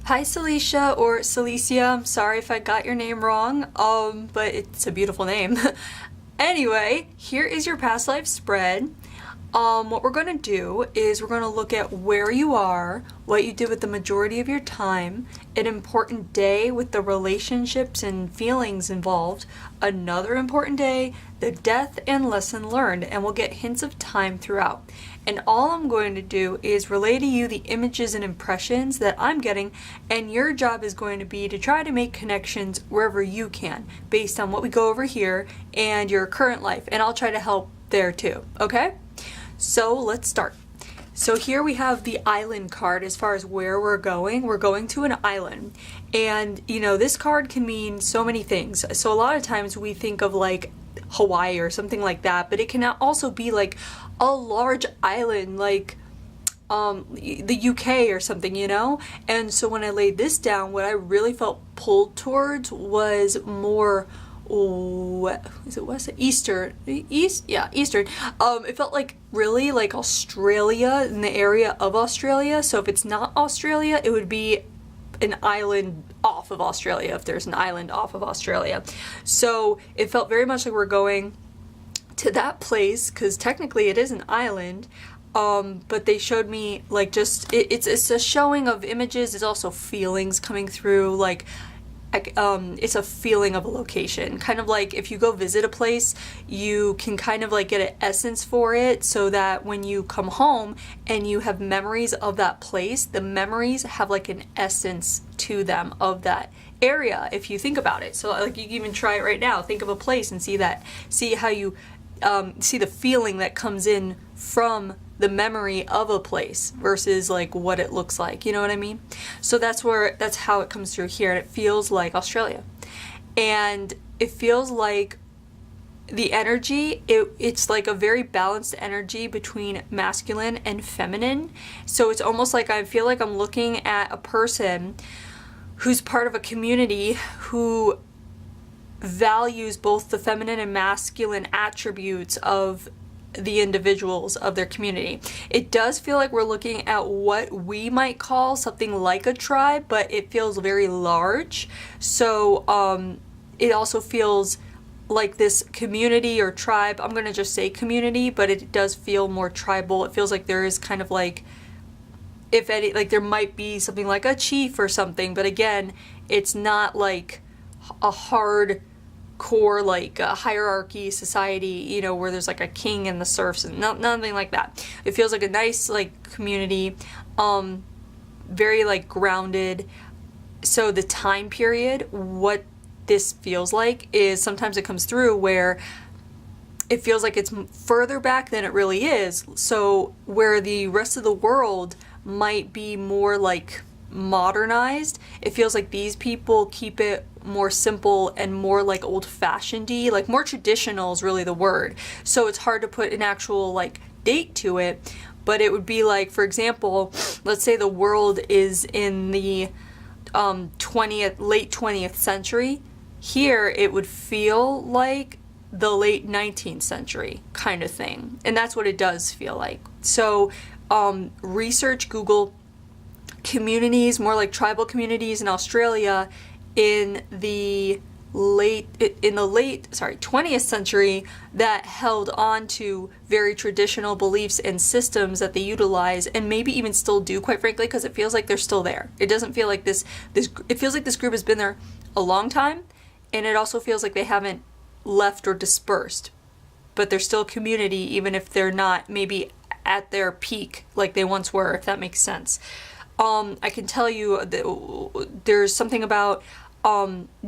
Hi Celicia or Celicia. I'm sorry if I got your name wrong, but it's a beautiful name. Anyway, here is your past life spread. What we're going to do is we're going to look at where you are, what you did with the majority of your time, an important day with the relationships and feelings involved, another important day, the death and lesson learned, and we'll get hints of time throughout. And all I'm going to do is relay to you the images and impressions that I'm getting, and your job is going to be to try to make connections wherever you can, based on what we go over here and your current life, and I'll try to help there too, okay? So let's start. So here we have the island card as far as where we're going. We're going to an island. And, you know, this card can mean so many things. So a lot of times we think of like Hawaii or something like that, but it can also be like a large island like the UK or something, you know? And so when I laid this down, what I really felt pulled towards was more is it west? Eastern? East? Yeah, Eastern. It felt like really like Australia, in the area of Australia. So if it's not Australia, it would be an island off of Australia, if there's an island off of Australia. So it felt very much like we're going to that place, because technically it is an island. But they showed me like just, it's a showing of images. It's also feelings coming through, like it's a feeling of a location. Kind of like if you go visit a place, you can kind of like get an essence for it, so that when you come home and you have memories of that place, the memories have like an essence to them of that area, if you think about it. So like you can even try it right now. Think of a place and see how you see the feeling that comes in from the memory of a place versus like what it looks like, you know what I mean? So that's how it comes through here, and it feels like Australia. And it feels like the energy, it's like a very balanced energy between masculine and feminine. So it's almost like I feel like I'm looking at a person who's part of a community who values both the feminine and masculine attributes of the individuals of their community. It does feel like we're looking at what we might call something like a tribe, but it feels very large. So it also feels like this community or tribe. I'm gonna just say community, but it does feel more tribal. It feels like there is kind of like, if any, like there might be something like a chief or something, but again, it's not like a hard core like a hierarchy society, you know, where there's like a king and the serfs and nothing like that. It feels like a nice like community, very like grounded. So the time period, what this feels like is sometimes it comes through where it feels like it's further back than it really is. So where the rest of the world might be more like modernized, it feels like these people keep it more simple and more like old-fashioned-y, like more traditional is really the word. So it's hard to put an actual like date to it, but it would be like, for example, let's say the world is in the late 20th century. Here it would feel like the late 19th century kind of thing, and that's what it does feel like. So research, Google communities, more like tribal communities in Australia in the late 20th century that held on to very traditional beliefs and systems that they utilize, and maybe even still do, quite frankly, because it feels like they're still there. It doesn't feel like it feels like this group has been there a long time, and it also feels like they haven't left or dispersed, but they're still a community, even if they're not maybe at their peak like they once were, if that makes sense. I can tell you that there's something about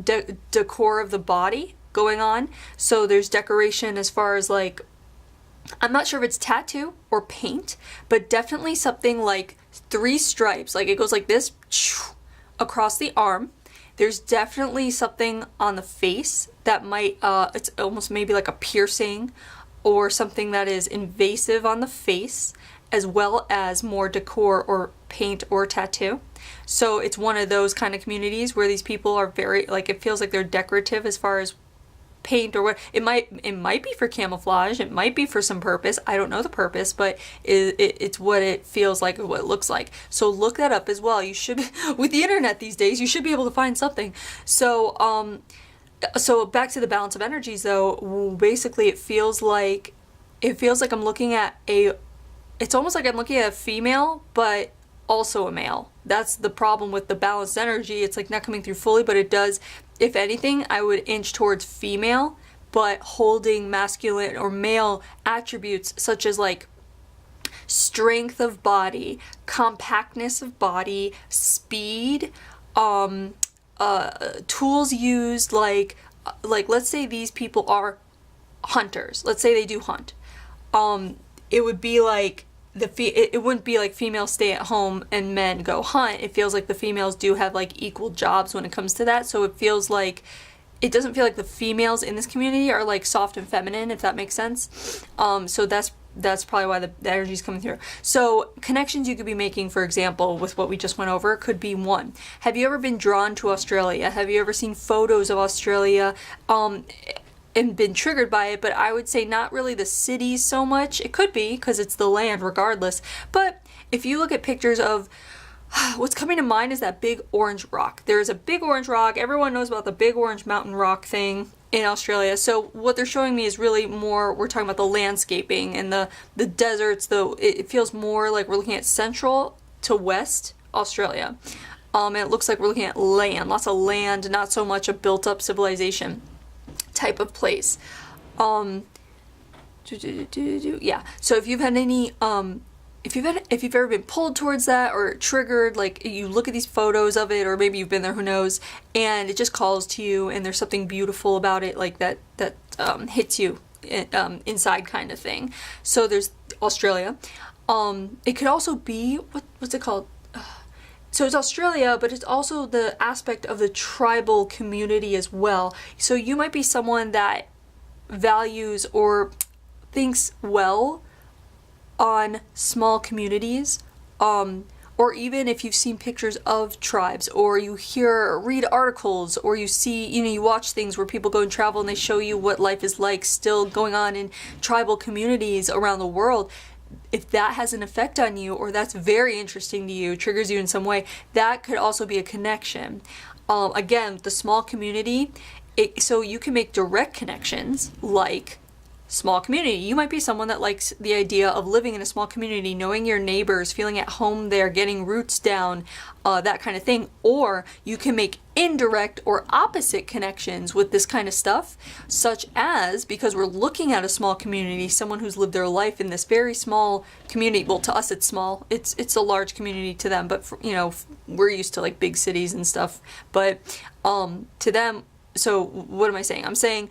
decor of the body going on. So there's decoration as far as like, I'm not sure if it's tattoo or paint, but definitely something like 3 stripes. Like it goes like this across the arm. There's definitely something on the face that might, it's almost maybe like a piercing or something that is invasive on the face, as well as more decor or paint or tattoo. So it's one of those kind of communities where these people are very, like, it feels like they're decorative as far as paint or what. It might be for camouflage, it might be for some purpose. I don't know the purpose, but it's what it feels like, what it looks like. So look that up as well. You should, with the internet these days, you should be able to find something. So so back to the balance of energies though, basically it feels like I'm looking at it's almost like I'm looking at a female, but also a male. That's the problem with the balanced energy. It's like not coming through fully, but it does. If anything, I would inch towards female, but holding masculine or male attributes such as like strength of body, compactness of body, speed, tools used, like let's say these people are hunters. Let's say they do hunt. It would be like it wouldn't be like females stay at home and men go hunt. It feels like the females do have like equal jobs when it comes to that. So it feels like it doesn't feel like the females in this community are like soft and feminine, if that makes sense. So that's probably why the energy is coming through. So connections you could be making, for example, with what we just went over, could be one. Have you ever been drawn to Australia? Have you ever seen photos of Australia? And been triggered by it, but I would say not really the cities so much. It could be because it's the land regardless. But if you look at pictures of what's coming to mind is that big orange rock. There's a big orange rock. Everyone knows about the big orange mountain rock thing in Australia. So what they're showing me is really more, we're talking about the landscaping and the deserts, though it feels more like we're looking at central to west Australia. And it looks like we're looking at land, lots of land, not so much a built up civilization type of place. Yeah. So if you've had any if you've ever been pulled towards that or triggered, like you look at these photos of it, or maybe you've been there, who knows, and it just calls to you and there's something beautiful about it, like that hits you inside kind of thing. So there's Australia. It could also be what's it called? So it's Australia, but it's also the aspect of the tribal community as well. So you might be someone that values or thinks well on small communities, or even if you've seen pictures of tribes, or you read articles, or you see, you watch things where people go and travel and they show you what life is like still going on in tribal communities around the world. If that has an effect on you, or that's very interesting to you, triggers you in some way, that could also be a connection. Again, the small community, so you can make direct connections, like small community. You might be someone that likes the idea of living in a small community, knowing your neighbors, feeling at home there, getting roots down, that kind of thing. Or you can make indirect or opposite connections with this kind of stuff, such as, because we're looking at a small community, someone who's lived their life in this very small community. Well, to us it's small, it's a large community to them, but we're used to like big cities and stuff, but to them. So what am I saying? I'm saying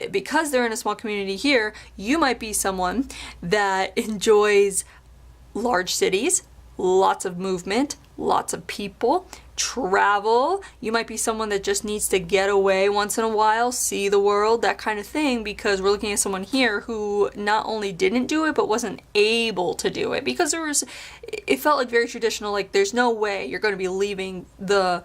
because they're in a small community here, you might be someone that enjoys large cities, lots of movement, lots of people, travel. You might be someone that just needs to get away once in a while, see the world, that kind of thing, because we're looking at someone here who not only didn't do it, but wasn't able to do it, because it felt like very traditional, like there's no way you're going to be leaving the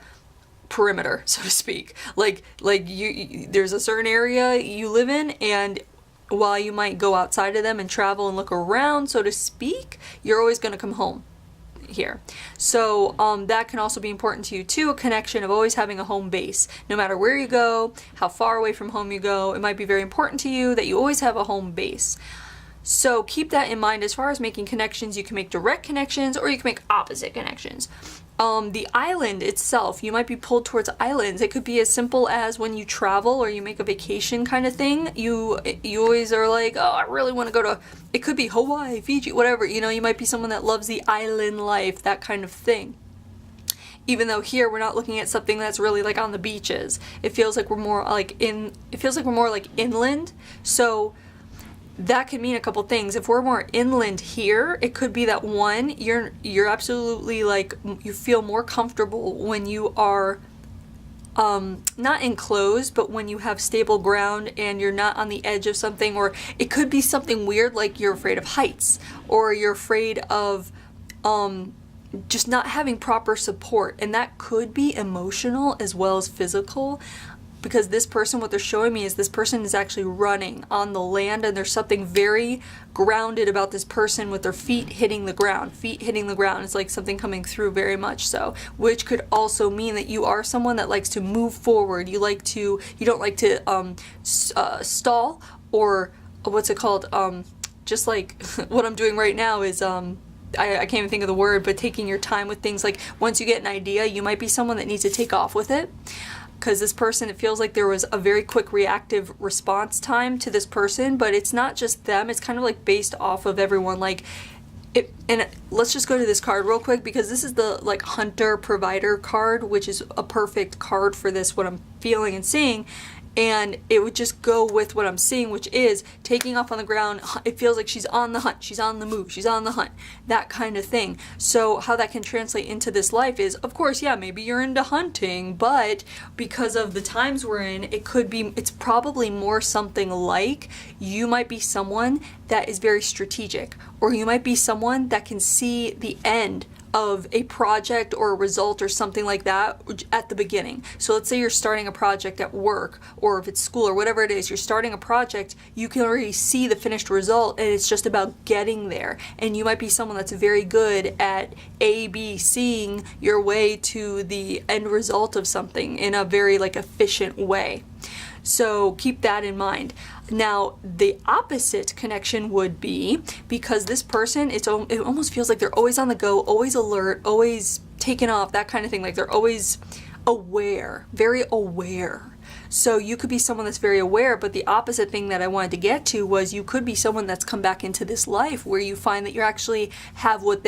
perimeter, so to speak. Like there's a certain area you live in, and while you might go outside of them and travel and look around, so to speak, you're always going to come home here. So that can also be important to you too, a connection of always having a home base. No matter where you go, how far away from home you go, it might be very important to you that you always have a home base. So keep that in mind. As far as making connections, you can make direct connections or you can make opposite connections. The island itself, you might be pulled towards islands. It could be as simple as when you travel or you make a vacation kind of thing. You always are like, oh, I really want to go to, it could be Hawaii, Fiji, whatever. You might be someone that loves the island life, that kind of thing. Even though here we're not looking at something that's really like on the beaches. It feels like we're more like inland. So that could mean a couple things. If we're more inland here, it could be that one, you're absolutely like, you feel more comfortable when you are not enclosed, but when you have stable ground and you're not on the edge of something. Or it could be something weird like you're afraid of heights, or you're afraid of just not having proper support, and that could be emotional as well as physical. because this person, what they're showing me is this person is actually running on the land, and there's something very grounded about this person with their feet hitting the ground. Feet hitting the ground. It's like something coming through very much so, which could also mean that you are someone that likes to move forward. You don't like to stall, or what's it called? Just like what I'm doing right now is I can't even think of the word, but taking your time with things. Like once you get an idea, you might be someone that needs to take off with it. Because this person, it feels like there was a very quick reactive response time to this person, but it's not just them. It's kind of like based off of everyone. Like, and let's just go to this card real quick, because this is the like hunter provider card, which is a perfect card for this, what I'm feeling and seeing. And it would just go with what I'm seeing, which is taking off on the ground. It feels like she's on the hunt, she's on the move, she's on the hunt, that kind of thing. So how that can translate into this life is, of course, yeah, maybe you're into hunting, but because of the times we're in, it's probably more something like you might be someone that is very strategic, or you might be someone that can see the end of a project or a result or something like that at the beginning. So let's say you're starting a project at work, or if it's school or whatever it is, you're starting a project, you can already see the finished result, and it's just about getting there. And you might be someone that's very good at seeing your way to the end result of something in a very like efficient way. So keep that in mind. Now, the opposite connection would be, because this person, it almost feels like they're always on the go, always alert, always taking off, that kind of thing. Like they're always aware, very aware. So you could be someone that's very aware, but the opposite thing that I wanted to get to was you could be someone that's come back into this life where you find that you actually have what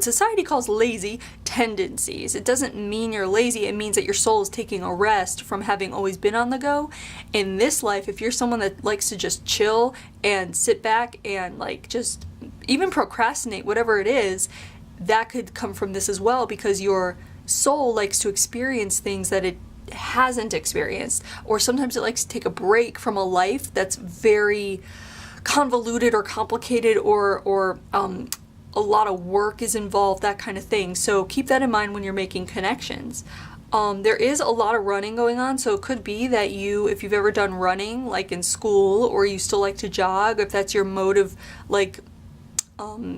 society calls lazy tendencies. It doesn't mean you're lazy, it means that your soul is taking a rest from having always been on the go. In this life, if you're someone that likes to just chill and sit back and like just even procrastinate, whatever it is, that could come from this as well, because your soul likes to experience things that it hasn't experienced, or sometimes it likes to take a break from a life that's very convoluted or complicated, or a lot of work is involved, that kind of thing. So keep that in mind when you're making connections. There is a lot of running going on, so it could be that if you've ever done running like in school, or you still like to jog, if that's your mode of like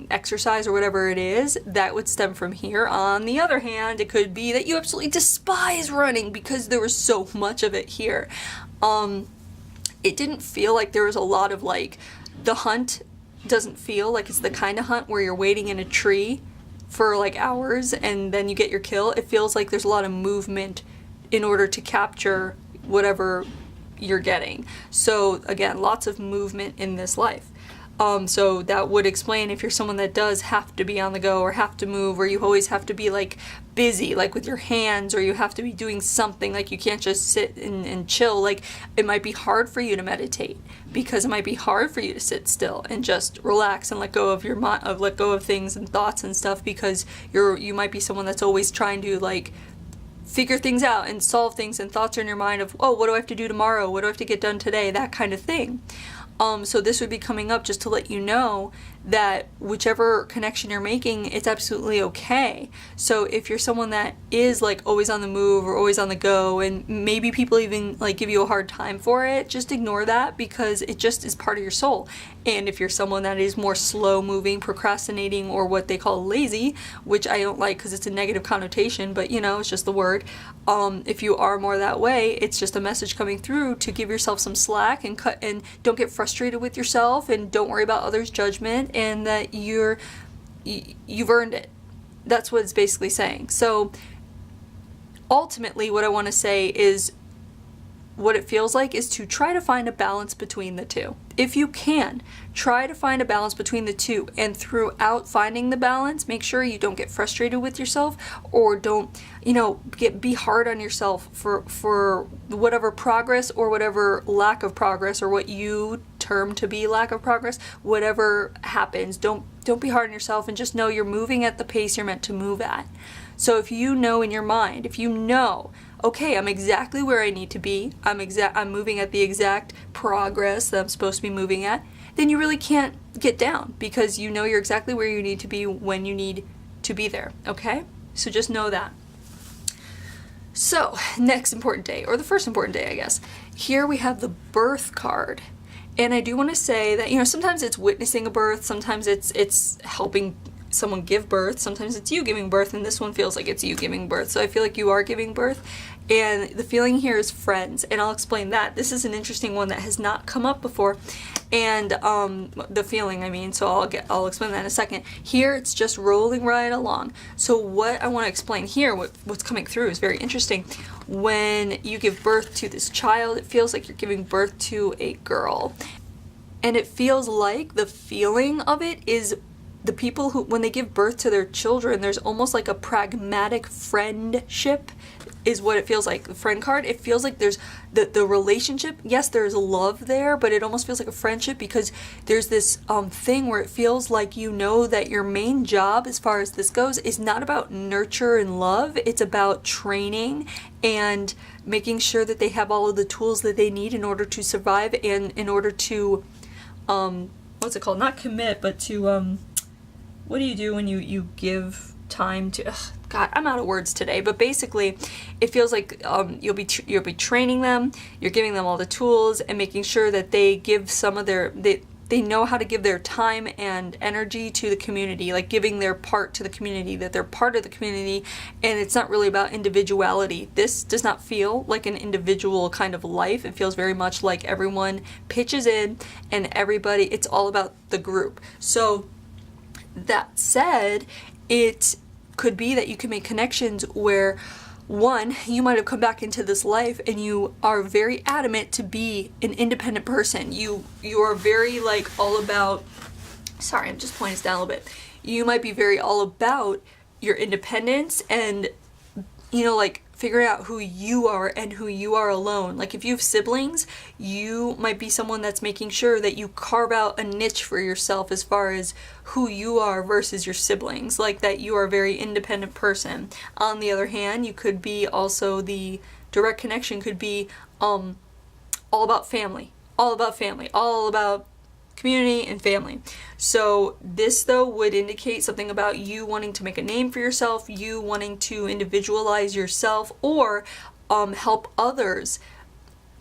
exercise or whatever it is, that would stem from here. On the other hand, it could be that you absolutely despise running because there was so much of it here. It didn't feel like there was a lot of like, the hunt doesn't feel like it's the kind of hunt where you're waiting in a tree for like hours and then you get your kill. It feels like there's a lot of movement in order to capture whatever you're getting. So again, lots of movement in this life. So that would explain if you're someone that does have to be on the go, or have to move, or you always have to be like busy, like with your hands, or you have to be doing something, like you can't just sit and chill. Like it might be hard for you to meditate, because it might be hard for you to sit still and just relax and let go of your mind, let go of things and thoughts and stuff, because you might be someone that's always trying to like figure things out and solve things, and thoughts are in your mind of, oh, what do I have to do tomorrow? What do I have to get done today? That kind of thing. So this would be coming up just to let you know that whichever connection you're making, it's absolutely okay. So if you're someone that is like always on the move or always on the go, and maybe people even like give you a hard time for it, just ignore that, because it just is part of your soul. And if you're someone that is more slow moving, procrastinating, or what they call lazy, which I don't like because it's a negative connotation, but you know, it's just the word. If you are more that way, it's just a message coming through to give yourself some slack and don't get frustrated with yourself, and don't worry about others' judgment, and that you've earned it. That's what it's basically saying. So ultimately what I want to say is, what it feels like is to try to find a balance between the two. If you can, try to find a balance between the two, and throughout finding the balance, make sure you don't get frustrated with yourself, or don't, be hard on yourself for whatever progress or whatever lack of progress, or what you term to be lack of progress, whatever happens. Don't be hard on yourself, and just know you're moving at the pace you're meant to move at. So if you know in your mind, okay, I'm exactly where I need to be, I'm moving at the exact progress that I'm supposed to be moving at, then you really can't get down, because you know you're exactly where you need to be when you need to be there, okay? So just know that. So, next important day, or the first important day, I guess. Here we have the birth card. And I do want to say that, sometimes it's witnessing a birth, sometimes it's helping someone give birth, sometimes it's you giving birth, and this one feels like it's you giving birth. So I feel like you are giving birth. And the feeling here is friends, and I'll explain that. This is an interesting one that has not come up before. And the feeling, I mean, so I'll explain that in a second. Here it's just rolling right along. So what I want to explain here, what's coming through is very interesting. When you give birth to this child, it feels like you're giving birth to a girl. And it feels like the feeling of it is the people who, when they give birth to their children, there's almost like a pragmatic friendship is what it feels like. The friend card, it feels like there's the relationship. Yes, there's love there, but it almost feels like a friendship because there's this thing where it feels like that your main job as far as this goes is not about nurture and love. It's about training and making sure that they have all of the tools that they need in order to survive and in order to what's it called? Not commit, but to what do you do when you give time to, God, I'm out of words today, but basically it feels like you'll be training them, you're giving them all the tools and making sure that they give some of they know how to give their time and energy to the community, like giving their part to the community, that they're part of the community, and it's not really about individuality. This does not feel like an individual kind of life. It feels very much like everyone pitches in and it's all about the group. So that said, it could be that you can make connections where, one, you might have come back into this life and you are very adamant to be an independent person. You are very all about, sorry, I'm just pointing this down a little bit. You might be very all about your independence and, figuring out who you are and who you are alone. Like if you have siblings, you might be someone that's making sure that you carve out a niche for yourself as far as who you are versus your siblings, like that you are a very independent person. On the other hand, you could be also the direct connection could be all about family, all about community and family. So this though would indicate something about you wanting to make a name for yourself, you wanting to individualize yourself, or help others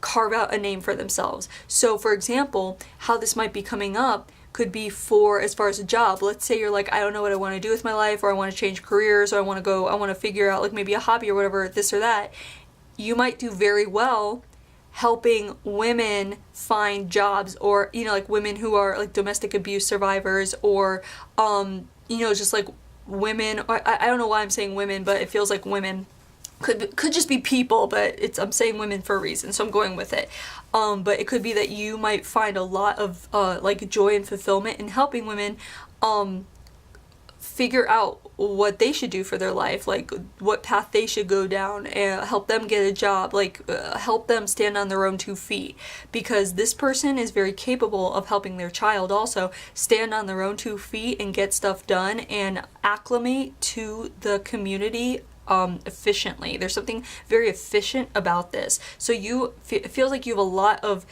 carve out a name for themselves. So for example, how this might be coming up could be for as far as a job. Let's say you're like, I don't know what I want to do with my life, or I want to change careers, or I want to figure out maybe a hobby or whatever, this or that. You might do very well helping women find jobs, or women who are domestic abuse survivors, or just women. I don't know why I'm saying women, but it feels like women could just be people, but I'm saying women for a reason, so I'm going with it. But it could be that you might find a lot of joy and fulfillment in helping women figure out what they should do for their life, what path they should go down, and help them get a job, help them stand on their own 2 feet, because this person is very capable of helping their child also stand on their own 2 feet and get stuff done and acclimate to the community efficiently. There's something very efficient about this. So it feels like you have a lot of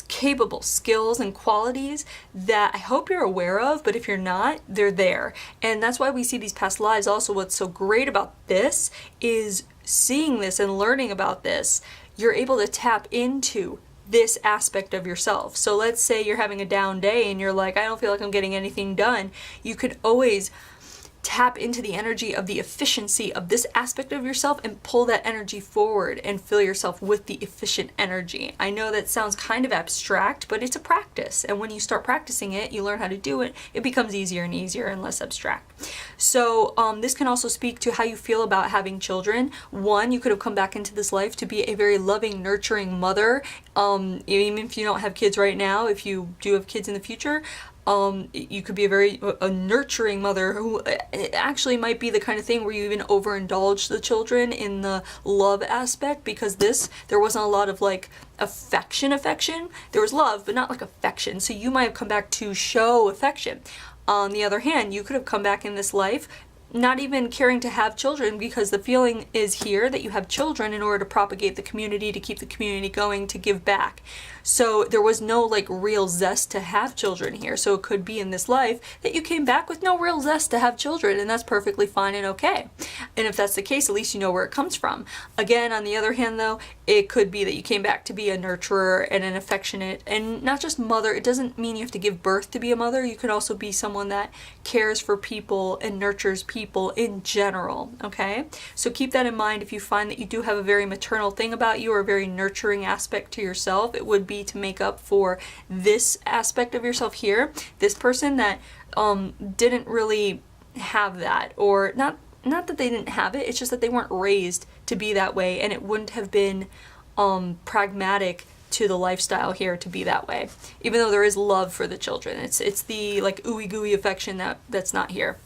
capable skills and qualities that I hope you're aware of, but if you're not, they're there. And that's why we see these past lives. Also, what's so great about this is seeing this and learning about this, you're able to tap into this aspect of yourself. So let's say you're having a down day and you're like, I don't feel like I'm getting anything done. You could always tap into the energy of the efficiency of this aspect of yourself and pull that energy forward and fill yourself with the efficient energy. I know that sounds kind of abstract, but it's a practice. And when you start practicing it, you learn how to do it. It becomes easier and easier and less abstract. So this can also speak to how you feel about having children. One, you could have come back into this life to be a very loving, nurturing mother. Even if you don't have kids right now, if you do have kids in the future, you could be a nurturing mother who actually might be the kind of thing where you even overindulge the children in the love aspect, because there wasn't a lot of affection. There was love, but not affection. So you might have come back to show affection. On the other hand, you could have come back in this life not even caring to have children, because the feeling is here that you have children in order to propagate the community, to keep the community going, to give back. So there was no like real zest to have children here. So it could be in this life that you came back with no real zest to have children, and that's perfectly fine and okay. And if that's the case, at least you know where it comes from. Again, on the other hand though, it could be that you came back to be a nurturer and an affectionate, and not just mother. It doesn't mean you have to give birth to be a mother. You can also be someone that cares for people and nurtures people in general, okay? So keep that in mind. If you find that you do have a very maternal thing about you, or a very nurturing aspect to yourself, it would be to make up for this aspect of yourself here. This person that didn't really have that, or not that they didn't have it, it's just that they weren't raised to be that way, and it wouldn't have been pragmatic to the lifestyle here to be that way. Even though there is love for the children, it's the like ooey gooey affection that's not here.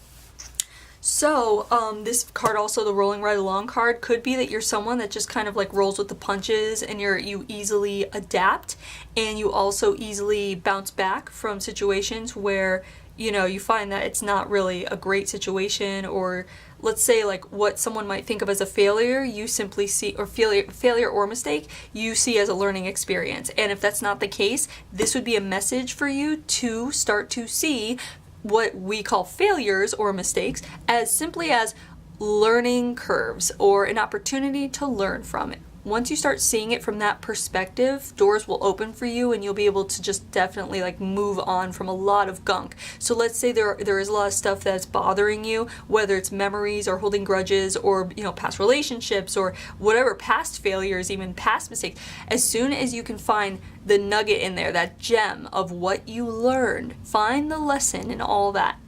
So this card, also the rolling right along card, could be that you're someone that just kind of like rolls with the punches, and you easily adapt, and you also easily bounce back from situations where, you know, you find that it's not really a great situation, or let's say like what someone might think of as a failure, you simply see, or failure or mistake, you see as a learning experience. And if that's not the case, this would be a message for you to start to see what we call failures or mistakes as simply as learning curves, or an opportunity to learn from it. Once you start seeing it from that perspective, doors will open for you, and you'll be able to just definitely like move on from a lot of gunk. So let's say there is a lot of stuff that's bothering you, whether it's memories or holding grudges, or, you know, past relationships, or whatever, past failures, even past mistakes. As soon as you can find the nugget in there, that gem of what you learned, find the lesson in all that,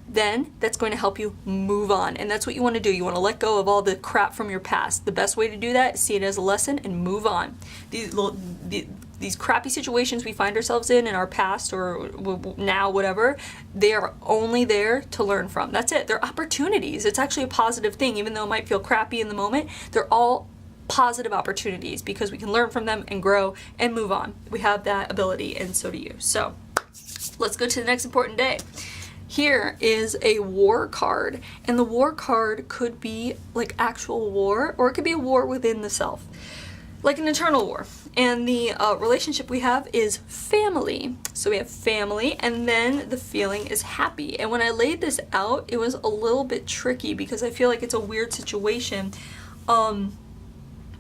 then that's going to help you move on. And that's what you want to do. You want to let go of all the crap from your past. The best way to do that is see it as a lesson and move on. These crappy situations we find ourselves in our past, or now, whatever, they are only there to learn from. That's it. They're opportunities. It's actually a positive thing. Even though it might feel crappy in the moment, they're all positive opportunities, because we can learn from them and grow and move on. We have that ability, and so do you. So let's go to the next important day. Here is a war card, and the war card could be like actual war, or it could be a war within the self, like an internal war. And the relationship we have is family. So we have family, and then the feeling is happy. And when I laid this out, it was a little bit tricky, because I feel like it's a weird situation,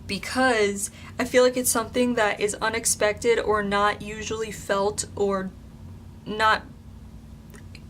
because I feel like it's something that is unexpected, or not usually felt, or not,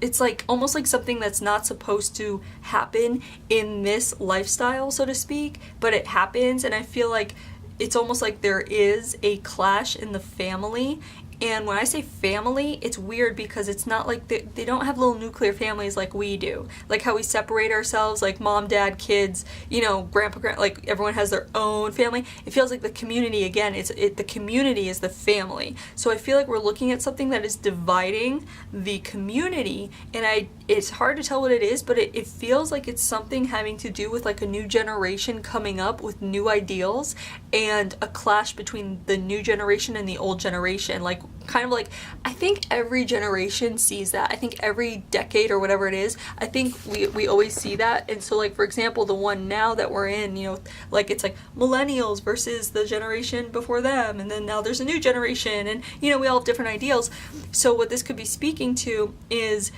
it's like almost like something that's not supposed to happen in this lifestyle, so to speak, but it happens. And I feel like it's almost like there is a clash in the family. And when I say family, it's weird, because it's not like they don't have little nuclear families like we do. Like how we separate ourselves, like mom, dad, kids, you know, grandpa, like everyone has their own family. It feels like the community, again, the community is the family. So I feel like we're looking at something that is dividing the community, and it's hard to tell what it is, but it feels like it's something having to do with like a new generation coming up with new ideals, and a clash between the new generation and the old generation. Like kind of like, I think every generation sees that. I think every decade or whatever it is, I think we always see that. And so like, for example, the one now that we're in, you know, like it's like millennials versus the generation before them, and then now there's a new generation, and you know, we all have different ideals. So what this could be speaking to is,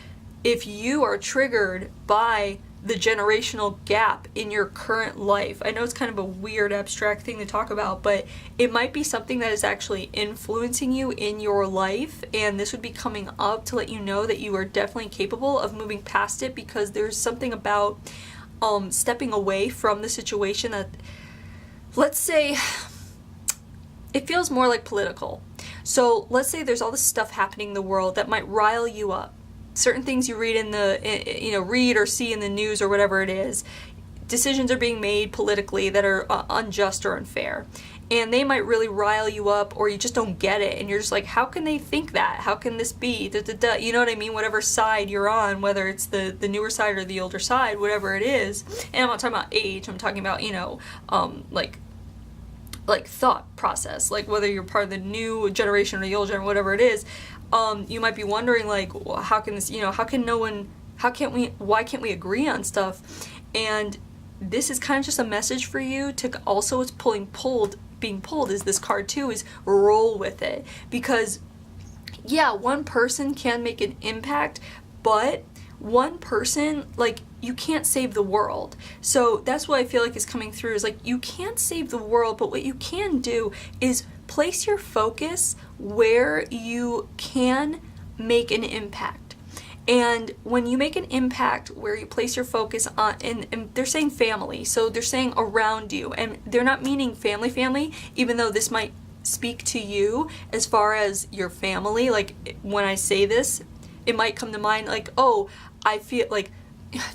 if you are triggered by the generational gap in your current life. I know it's kind of a weird abstract thing to talk about, but it might be something that is actually influencing you in your life, and this would be coming up to let you know that you are definitely capable of moving past it, because there's something about stepping away from the situation that, let's say, it feels more like political. So let's say there's all this stuff happening in the world that might rile you up. Certain things you read read or see in the news or whatever it is, decisions are being made politically that are unjust or unfair, and they might really rile you up, or you just don't get it, and you're just like, how can they think that? How can this be? You know what I mean? Whatever side you're on, whether it's the newer side or the older side, whatever it is. And I'm not talking about age. I'm talking about, like thought process, like whether you're part of the new generation or the old generation, whatever it is. You might be wondering, like, well, how can this, how can no one why can't we agree on stuff? And this is kind of just a message for you to also, it's being pulled is this card too, is roll with it. Because yeah, one person can make an impact, but one person, like, you can't save the world. So that's what I feel like is coming through, is like, you can't save the world, but what you can do is place your focus where you can make an impact. And when you make an impact where you place your focus on, and they're saying family, so they're saying around you, and they're not meaning family, even though this might speak to you as far as your family. Like, when I say this, it might come to mind like, oh, I feel like,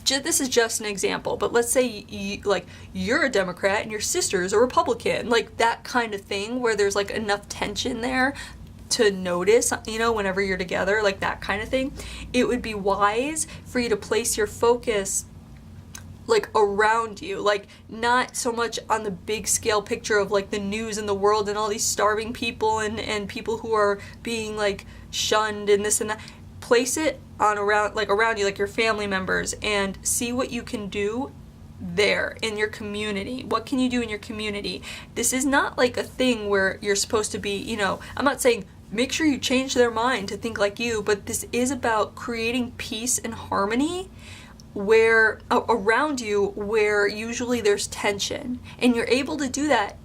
this is just an example, but let's say you're a Democrat and your sister is a Republican, like that kind of thing, where there's like enough tension there to notice, you know, whenever you're together, like that kind of thing. It would be wise for you to place your focus like around you, like not so much on the big scale picture of like the news in the world and all these starving people and people who are being like shunned and this and that. Place it on around you, like your family members, and see what you can do there in your community. What can you do in your community? This is not like a thing where you're supposed to be, you know, I'm not saying make sure you change their mind to think like you, but this is about creating peace and harmony where around you, where usually there's tension, and you're able to do that.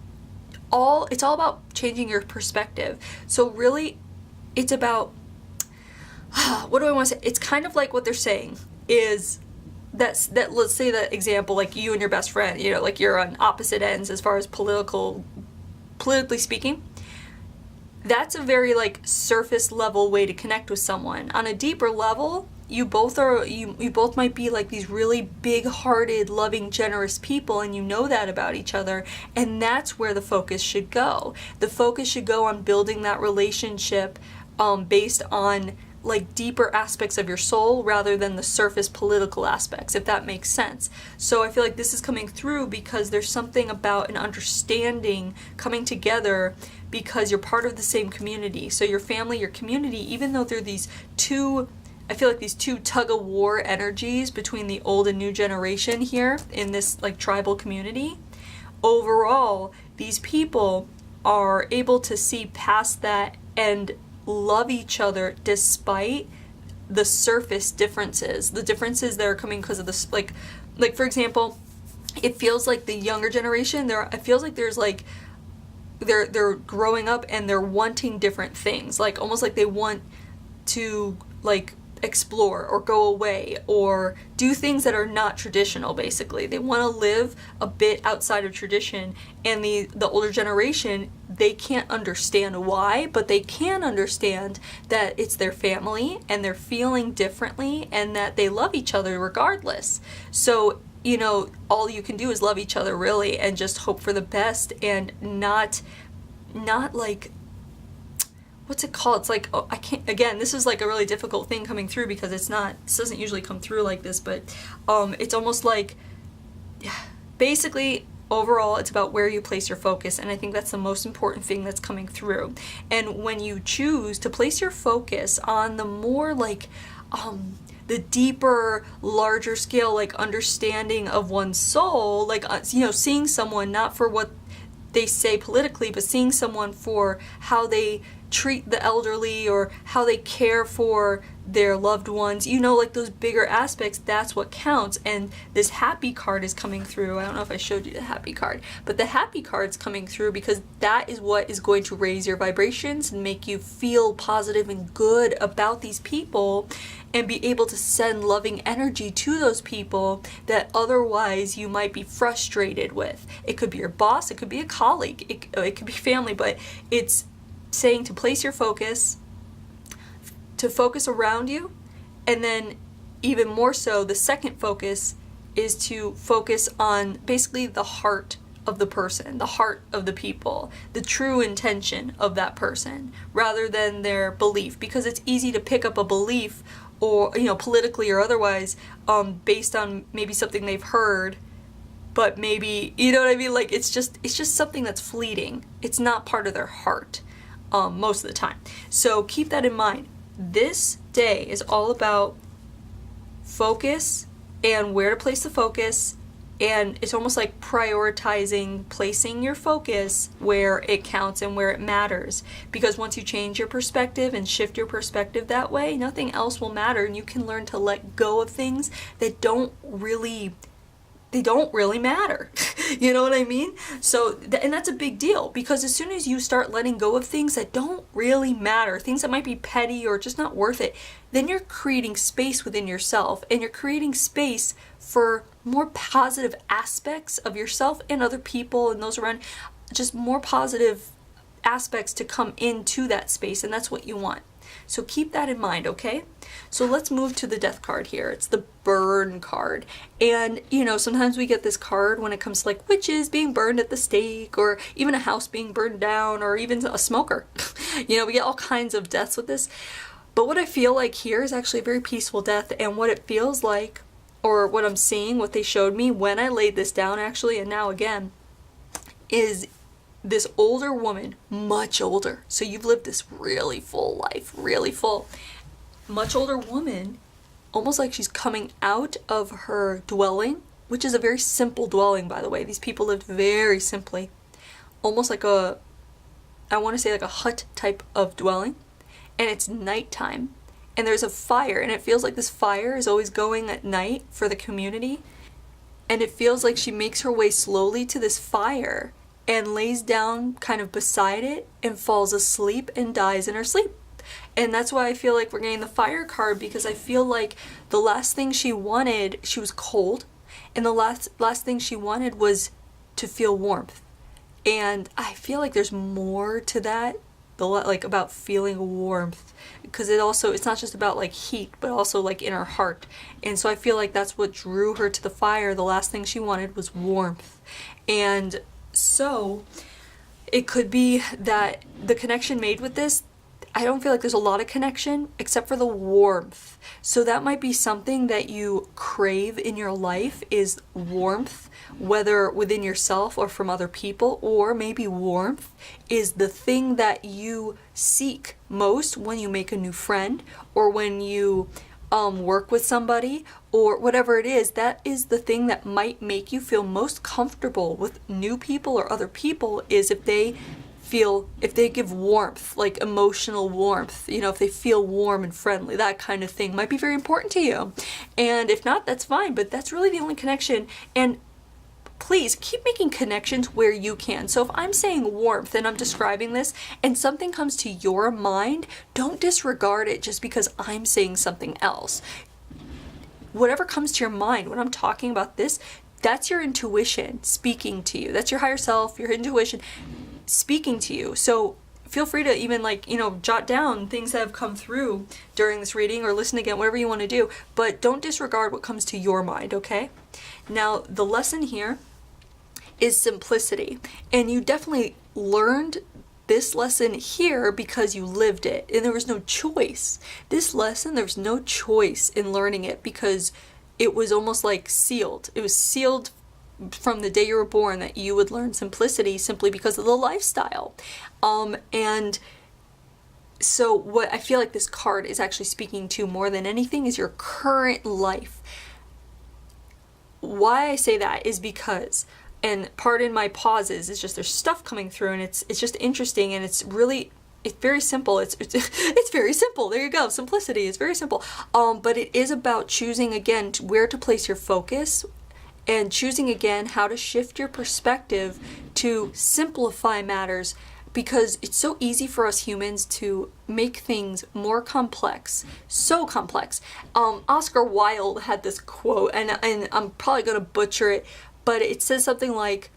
It's all about changing your perspective. So really, it's about, what do I want to say? It's kind of like what they're saying is that let's say that example, like you and your best friend, you know, like you're on opposite ends as far as politically speaking. That's a very like surface level way to connect with someone. On a deeper level, you both might be like these really big-hearted, loving, generous people, and you know that about each other, and that's where the focus should go. The focus should go on building that relationship based on like deeper aspects of your soul rather than the surface political aspects, if that makes sense. So I feel like this is coming through because there's something about an understanding coming together because you're part of the same community. So your family, your community, even though they're these two, I feel like these two tug-of-war energies between the old and new generation here in this like tribal community, overall, these people are able to see past that and love each other despite the surface differences, the differences that are coming because of this, like for example, it feels like the younger generation, it feels like there's like they're growing up and they're wanting different things, like almost like they want to like explore or go away or do things that are not traditional. Basically, they want to live a bit outside of tradition, and the older generation, they can't understand why, but they can understand that it's their family and they're feeling differently and that they love each other regardless. So, you know, all you can do is love each other really and just hope for the best and not like, what's it called? It's like, oh, I can't, again, this is like a really difficult thing coming through because this doesn't usually come through like this, but it's almost like, basically, overall, it's about where you place your focus, and I think that's the most important thing that's coming through. And when you choose to place your focus on the more like, the deeper, larger scale, like understanding of one's soul, like, you know, seeing someone not for what they say politically, but seeing someone for how they treat the elderly or how they care for their loved ones, you know, like those bigger aspects, that's what counts. And this happy card is coming through. I don't know if I showed you the happy card, but the happy card's coming through because that is what is going to raise your vibrations and make you feel positive and good about these people and be able to send loving energy to those people that otherwise you might be frustrated with. It could be your boss, it could be a colleague, it could be family, but it's saying to place your focus, to focus around you, and then even more so, the second focus is to focus on basically the heart of the person, the heart of the people, the true intention of that person, rather than their belief, because it's easy to pick up a belief or, you know, politically or otherwise, based on maybe something they've heard, but maybe, you know what I mean? Like, it's just something that's fleeting. It's not part of their heart. Most of the time. So keep that in mind. This day is all about focus and where to place the focus, and it's almost like prioritizing placing your focus where it counts and where it matters. Because once you change your perspective and shift your perspective that way, nothing else will matter, and you can learn to let go of things that don't really matter. You know what I mean? So, and that's a big deal, because as soon as you start letting go of things that don't really matter, things that might be petty or just not worth it, then you're creating space within yourself, and you're creating space for more positive aspects of yourself and other people and those around, just more positive aspects to come into that space, and that's what you want. So keep that in mind, okay? So let's move to the death card here. It's the burn card. And, you know, sometimes we get this card when it comes to like witches being burned at the stake, or even a house being burned down, or even a smoker. You know, we get all kinds of deaths with this. But what I feel like here is actually a very peaceful death, and what it feels like, or what I'm seeing, what they showed me when I laid this down actually, and now again, is this older woman, much older. So you've lived this really full life, really full. Much older woman, almost like she's coming out of her dwelling, which is a very simple dwelling, by the way. These people lived very simply. Almost like I want to say like a hut type of dwelling. And it's nighttime. And there's a fire, and it feels like this fire is always going at night for the community. And it feels like she makes her way slowly to this fire and lays down kind of beside it and falls asleep and dies in her sleep. And that's why I feel like we're getting the fire card, because I feel like the last thing she wanted, she was cold, and the last thing she wanted was to feel warmth. And I feel like there's more to that, like about feeling warmth, because it's not just about like heat, but also like in her heart. And so I feel like that's what drew her to the fire. The last thing she wanted was warmth. And so it could be that the connection made with this, I don't feel like there's a lot of connection except for the warmth. So that might be something that you crave in your life, is warmth, whether within yourself or from other people, or maybe warmth is the thing that you seek most when you make a new friend, or when you work with somebody, or whatever it is. That is the thing that might make you feel most comfortable with new people or other people, is if they give warmth, like emotional warmth, you know, if they feel warm and friendly, that kind of thing might be very important to you. And if not, that's fine, but that's really the only connection. And please keep making connections where you can. So if I'm saying warmth and I'm describing this and something comes to your mind, don't disregard it just because I'm saying something else. Whatever comes to your mind when I'm talking about this, that's your intuition speaking to you. That's your higher self, your intuition speaking to you. So feel free to even jot down things that have come through during this reading, or listen again, whatever you want to do, but don't disregard what comes to your mind, okay? Now, the lesson here is simplicity, and you definitely learned this lesson here because you lived it, and there was no choice. This lesson, there was no choice in learning it, because it was almost like sealed. It was sealed from the day you were born that you would learn simplicity, simply because of the lifestyle. And so what I feel like this card is actually speaking to more than anything is your current life. Why I say that is because, and pardon my pauses, it's just there's stuff coming through, and it's just interesting, and it's very simple. It's very simple. There you go. Simplicity is very simple. But it is about choosing again where to place your focus, and choosing again how to shift your perspective to simplify matters, because it's so easy for us humans to make things more complex, so complex. Oscar Wilde had this quote, and I'm probably going to butcher it, but it says something like,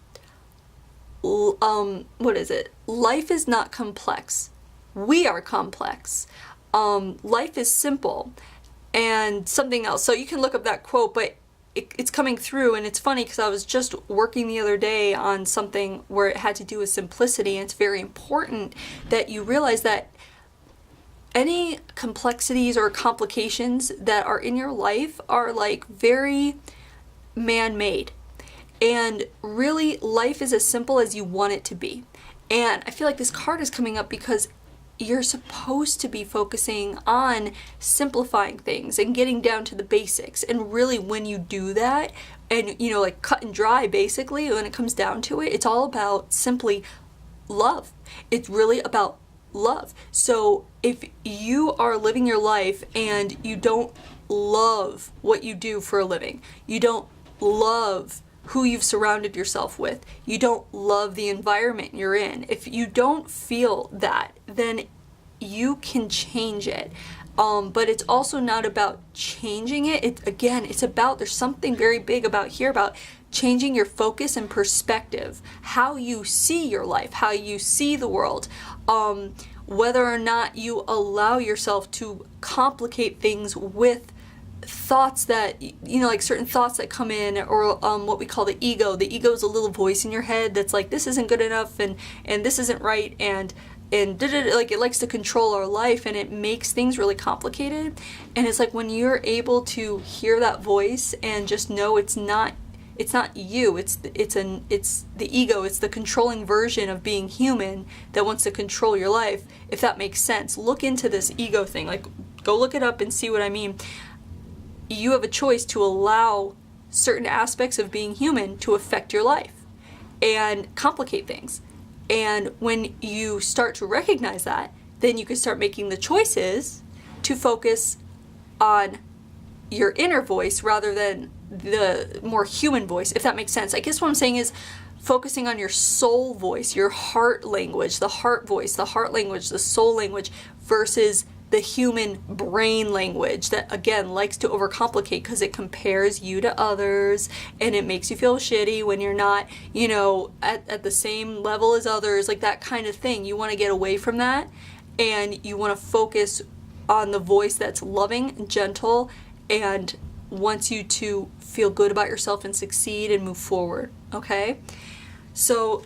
what is it? Life is not complex. We are complex. Life is simple, and something else. So you can look up that quote, but it's coming through, and it's funny because I was just working the other day on something where it had to do with simplicity, and it's very important that you realize that any complexities or complications that are in your life are like very man-made, and really life is as simple as you want it to be. And I feel like this card is coming up because you're supposed to be focusing on simplifying things and getting down to the basics. And really, when you do that, and like cut and dry, basically, when it comes down to it, it's all about simply love. It's really about love. So if you are living your life and you don't love what you do for a living, you don't love who you've surrounded yourself with, you don't love the environment you're in, if you don't feel that, then you can change it. But it's also not about changing it. It's about, there's something very big about changing your focus and perspective, how you see your life, how you see the world, whether or not you allow yourself to complicate things with thoughts that, like certain thoughts that come in, or what we call the ego. The ego is a little voice in your head that's like, this isn't good enough, and this isn't right, and like, it likes to control our life, and it makes things really complicated. And it's like, when you're able to hear that voice and just know it's not you, it's the ego, it's the controlling version of being human that wants to control your life, if that makes sense. Look into this ego thing, like, go look it up and see what I mean. You have a choice to allow certain aspects of being human to affect your life and complicate things. And when you start to recognize that, then you can start making the choices to focus on your inner voice rather than the more human voice, if that makes sense. I guess what I'm saying is focusing on your soul voice, your heart language, the heart voice, the heart language, the soul language, versus the human brain language that, again, likes to overcomplicate because it compares you to others, and it makes you feel shitty when you're not, at the same level as others, like that kind of thing. You want to get away from that, and you want to focus on the voice that's loving and gentle and wants you to feel good about yourself and succeed and move forward, okay? So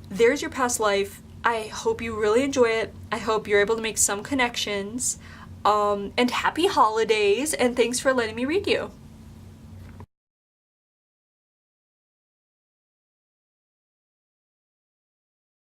there's your past life. I hope you really enjoy it. I hope you're able to make some connections. And happy holidays, and thanks for letting me read you.